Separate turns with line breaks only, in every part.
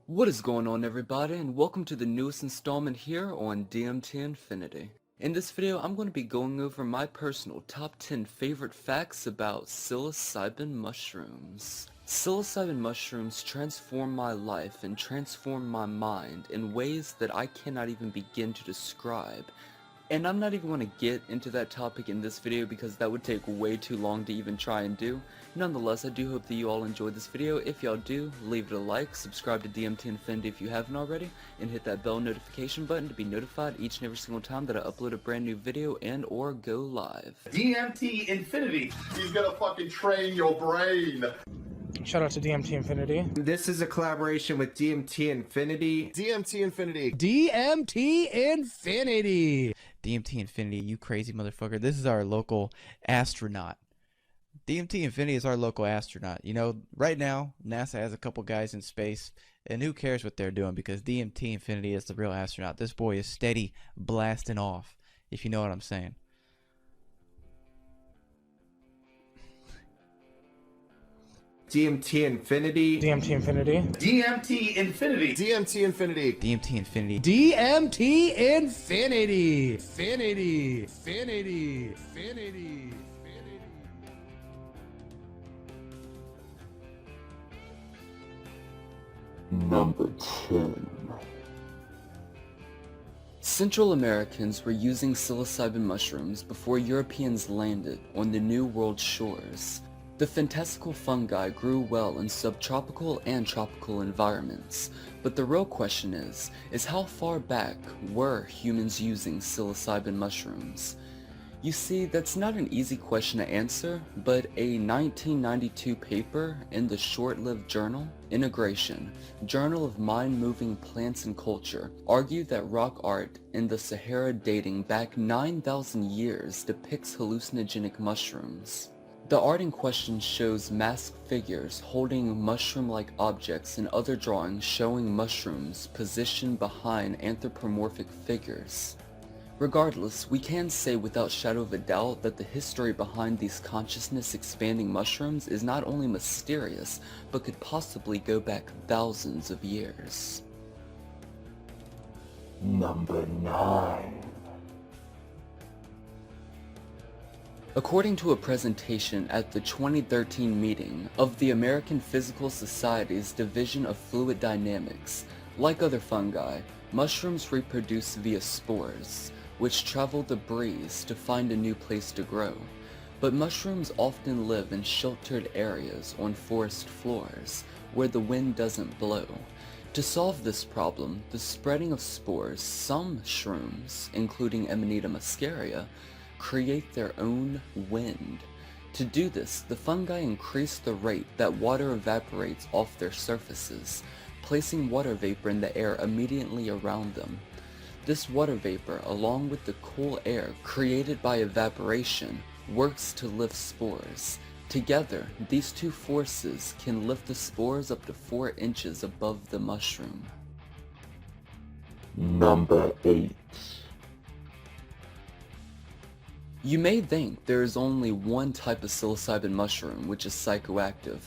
What is going on, everybody, and welcome to the newest installment here on DMT Infinity. In this video, I'm going to be going over my personal top 10 favorite facts about psilocybin mushrooms. Psilocybin mushrooms transform my life and transform my mind in ways that I cannot even begin to describe. And I'm not even going to get into that topic in this video because that would take way too long to even try and do. Nonetheless, I do hope that you all enjoyed this video. If y'all do, leave it a like, subscribe to DMT Infinity if you haven't already, and hit that bell notification button to be notified each and every single time that I upload a brand new video and or go live.
DMT Infinity. He's gonna fucking train your brain.
Shout out to DMT Infinity.
This is a collaboration with DMT Infinity.
DMT Infinity.
DMT Infinity. DMT Infinity, you crazy motherfucker. This is our local astronaut. DMT Infinity is our local astronaut. You know, right now, NASA has a couple guys in space, and who cares what they're doing because DMT Infinity is the real astronaut. This boy is steady blasting off, if you know what I'm saying.
DMT Infinity.
DMT Infinity.
DMT Infinity. DMT Infinity.
DMT Infinity. DMT Infinity. Infinity. Infinity. Infinity.
Number 10. Central Americans were using psilocybin mushrooms before Europeans landed on the New World shores. The fantastical fungi grew well in subtropical and tropical environments, but the real question is how far back were humans using psilocybin mushrooms? You see, that's not an easy question to answer, but a 1992 paper in the short-lived journal, Integration, Journal of Mind-Moving Plants and Culture, argued that rock art in the Sahara dating back 9,000 years depicts hallucinogenic mushrooms. The art in question shows masked figures holding mushroom-like objects and other drawings showing mushrooms positioned behind anthropomorphic figures. Regardless, we can say without shadow of a doubt that the history behind these consciousness-expanding mushrooms is not only mysterious, but could possibly go back thousands of years. Number 9. According to a presentation at the 2013 meeting of the American Physical Society's Division of Fluid Dynamics, like other fungi, mushrooms reproduce via spores, which travel the breeze to find a new place to grow. But mushrooms often live in sheltered areas on forest floors, where the wind doesn't blow. To solve this problem, the spreading of spores, some shrooms, including Amanita muscaria, create their own wind. To do this, the fungi increase the rate that water evaporates off their surfaces, placing water vapor in the air immediately around them. This water vapor, along with the cool air created by evaporation, works to lift spores. Together, these two forces can lift the spores up to 4 inches above the mushroom. Number 8. You may think there is only one type of psilocybin mushroom, which is psychoactive,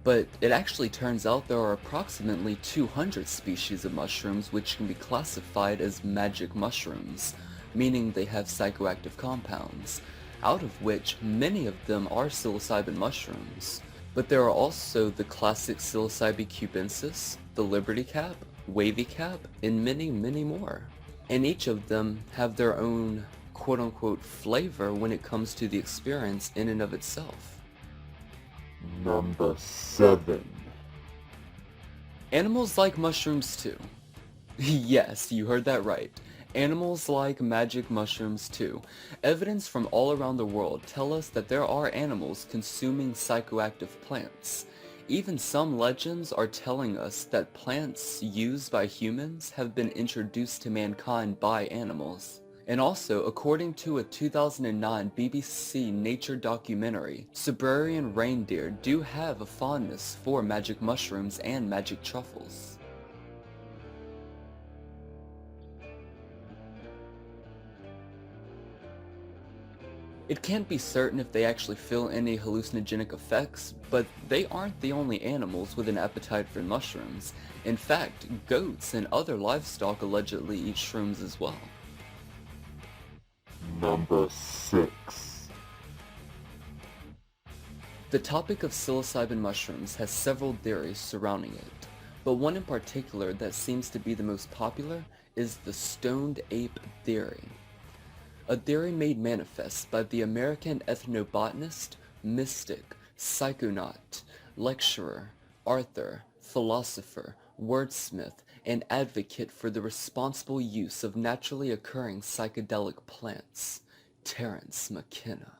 but it actually turns out there are approximately 200 species of mushrooms which can be classified as magic mushrooms, meaning they have psychoactive compounds, out of which many of them are psilocybin mushrooms. But there are also the classic Psilocybe cubensis, the Liberty cap, Wavy cap, and many, many more. And each of them have their own quote-unquote flavor when it comes to the experience in and of itself. Number 7. Animals like mushrooms too. Yes, you heard that right. Animals like magic mushrooms too. Evidence from all around the world tell us that there are animals consuming psychoactive plants. Even some legends are telling us that plants used by humans have been introduced to mankind by animals. And also, according to a 2009 BBC Nature documentary, Siberian reindeer do have a fondness for magic mushrooms and magic truffles. It can't be certain if they actually feel any hallucinogenic effects, but they aren't the only animals with an appetite for mushrooms. In fact, goats and other livestock allegedly eat shrooms as well.
Number 6.
The topic of psilocybin mushrooms has several theories surrounding it, but one in particular that seems to be the most popular is the stoned ape theory. A theory made manifest by the American ethnobotanist, mystic, psychonaut, lecturer, author, philosopher, wordsmith, and advocate for the responsible use of naturally occurring psychedelic plants, Terence McKenna.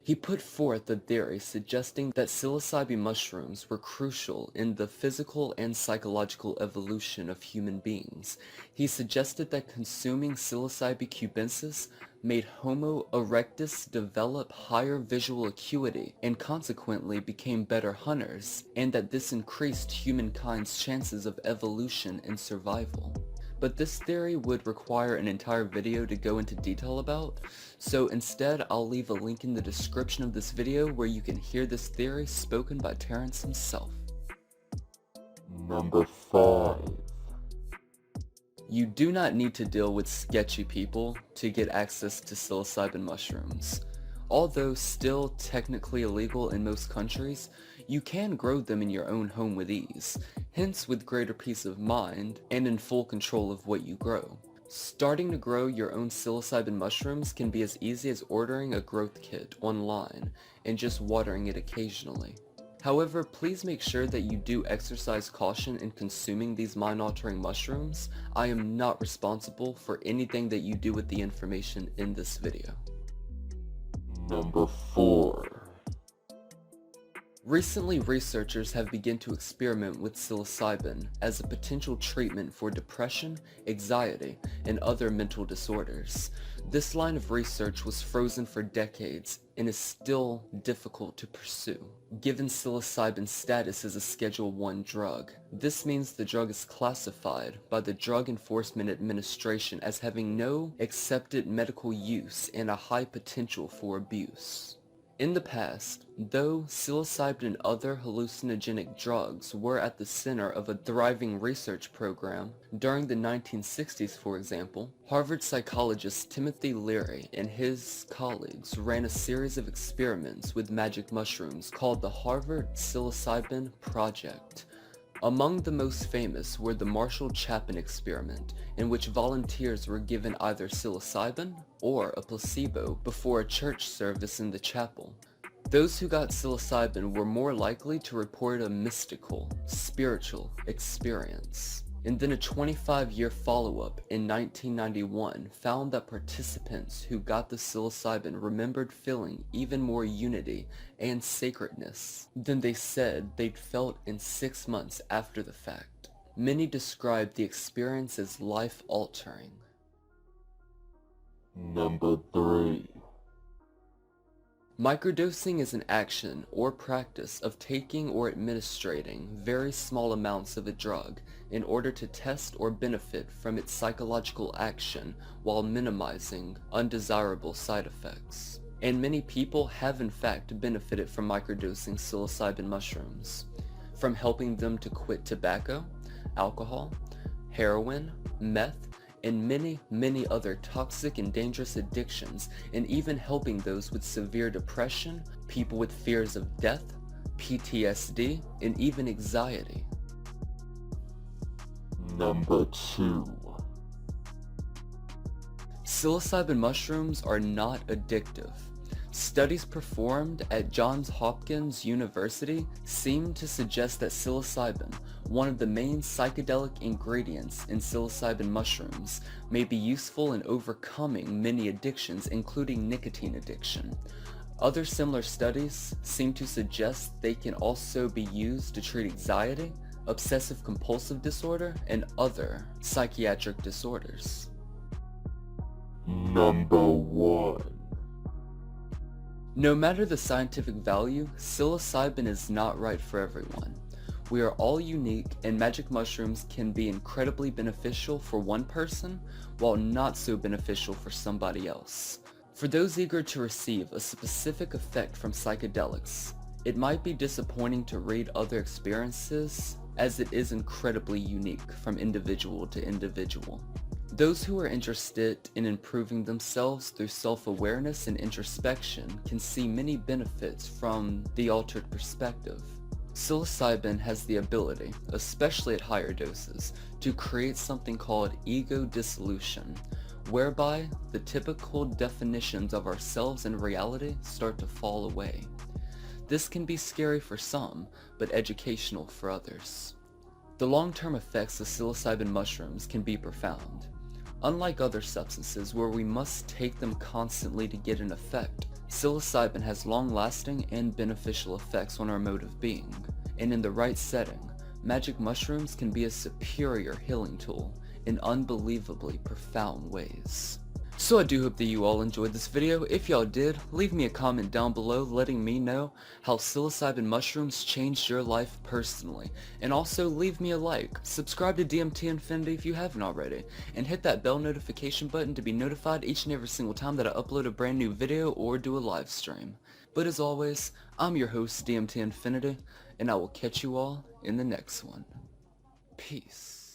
He put forth a theory suggesting that psilocybin mushrooms were crucial in the physical and psychological evolution of human beings. He suggested that consuming psilocybin cubensis made Homo erectus develop higher visual acuity and consequently became better hunters, and that this increased humankind's chances of evolution and survival. But this theory would require an entire video to go into detail about, so instead I'll leave a link in the description of this video where you can hear this theory spoken by Terence himself.
Number 5.
You do not need to deal with sketchy people to get access to psilocybin mushrooms. Although still technically illegal in most countries, you can grow them in your own home with ease, hence with greater peace of mind and in full control of what you grow. Starting to grow your own psilocybin mushrooms can be as easy as ordering a growth kit online and just watering it occasionally. However, please make sure that you do exercise caution in consuming these mind-altering mushrooms. I am not responsible for anything that you do with the information in this video.
Number 4.
Recently, researchers have begun to experiment with psilocybin as a potential treatment for depression, anxiety, and other mental disorders. This line of research was frozen for decades and is still difficult to pursue, given psilocybin's status as a Schedule 1 drug. This means the drug is classified by the Drug Enforcement Administration as having no accepted medical use and a high potential for abuse. In the past, though psilocybin and other hallucinogenic drugs were at the center of a thriving research program, during the 1960s, for example, Harvard psychologist Timothy Leary and his colleagues ran a series of experiments with magic mushrooms called the Harvard Psilocybin Project. Among the most famous were the Marshall Chapin experiment, in which volunteers were given either psilocybin or a placebo before a church service in the chapel. Those who got psilocybin were more likely to report a mystical, spiritual experience. And then a 25-year follow-up in 1991 found that participants who got the psilocybin remembered feeling even more unity and sacredness than they said they'd felt in 6 months after the fact. Many described the experience as life-altering.
Number 3.
Microdosing is an action or practice of taking or administrating very small amounts of a drug in order to test or benefit from its psychological action while minimizing undesirable side effects. And many people have in fact benefited from microdosing psilocybin mushrooms, from helping them to quit tobacco, alcohol, heroin, meth, and many other toxic and dangerous addictions, and even helping those with severe depression, people with fears of death, PTSD, and even anxiety.
Number 2.
Psilocybin mushrooms are not addictive. Studies performed at Johns Hopkins University seem to suggest that psilocybin, one of the main psychedelic ingredients in psilocybin mushrooms, may be useful in overcoming many addictions, including nicotine addiction. Other similar studies seem to suggest they can also be used to treat anxiety, obsessive-compulsive disorder, and other psychiatric disorders.
Number 1.
No matter the scientific value, psilocybin is not right for everyone. We are all unique, and magic mushrooms can be incredibly beneficial for one person, while not so beneficial for somebody else. For those eager to receive a specific effect from psychedelics, it might be disappointing to read other experiences, as it is incredibly unique from individual to individual. Those who are interested in improving themselves through self-awareness and introspection can see many benefits from the altered perspective. Psilocybin has the ability, especially at higher doses, to create something called ego dissolution, whereby the typical definitions of ourselves and reality start to fall away. This can be scary for some, but educational for others. The long-term effects of psilocybin mushrooms can be profound. Unlike other substances where we must take them constantly to get an effect, psilocybin has long-lasting and beneficial effects on our mode of being, and in the right setting, magic mushrooms can be a superior healing tool in unbelievably profound ways. So I do hope that you all enjoyed this video. If y'all did, leave me a comment down below letting me know how psilocybin mushrooms changed your life personally. And also leave me a like, subscribe to DMT Infinity if you haven't already, and hit that bell notification button to be notified each and every single time that I upload a brand new video or do a live stream. But as always, I'm your host DMT Infinity, and I will catch you all in the next one. Peace.